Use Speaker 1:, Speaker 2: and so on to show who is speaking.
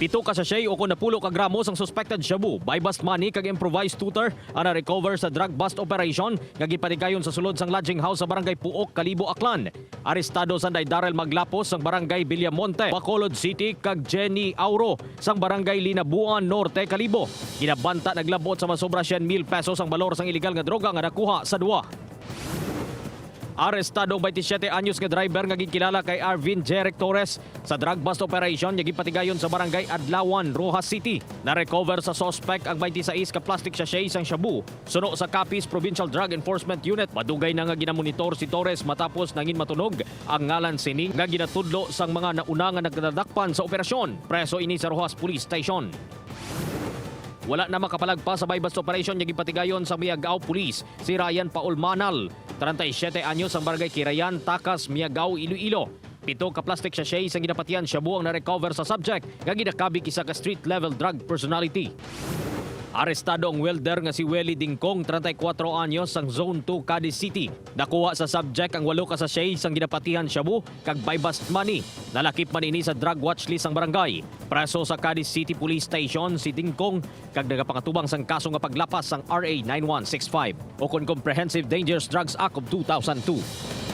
Speaker 1: 7 ka sachet o 10 ka gramos ang suspected shabu, buy bust money kag improvised tutor ang na-recover sa drug bust operation nga gipatigayon sa sulod sang lodging house sa barangay Puok, Kalibo, Aklan. Arestado sanday Darrell Maglapos sang barangay Villamonte, Bacolod City kag Jenny Auro sang barangay Linabuan Norte, Kalibo. Ginabanta naglabot sa masobra 100,000 pesos ang balor sang illegal nga droga nga nakuha sa duwa. Arestado 27 anyos nga driver nga gikilala kay Arvin Jeric Torres sa drug bust operation nga gipatigayon sa barangay Adlawan, Rojas City. Na-recover sa suspect ang 26 ka plastic sachet sang shabu. Suno sa Capiz Provincial Drug Enforcement Unit, madugay na nga ginamonitor si Torres matapos nangin matunog ang ngalan sini nga ginatudlo sang mga nauna nga nagdadakpan sa operasyon. Preso ini sa Rojas Police Station. Wala na makapalagpa sa buy bust operation nga gipatigayon sa Miagao Police si Ryan Paul Manal, 37 anyos ang barangay Kirayan, Takas, Miagao, Iloilo. 7 ka plastic sachet sa ginapatian shabu ang na-recover sa subject nga ginakabig isa ka street level drug personality. Arestado ang welder nga si Welly Dingkong, 34 anyos sang Zone 2, Cadiz City. Nakuha sa subject ang 8 ka sachet sang ginapatihan shabu kag buy bust money. Nalakip man ini sa drug watch list ang barangay. Preso sa Cadiz City Police Station si Dingkong kag nagapakatubang sang kaso nga paglapas sang RA 9165 o Comprehensive Dangerous Drugs Act of 2002.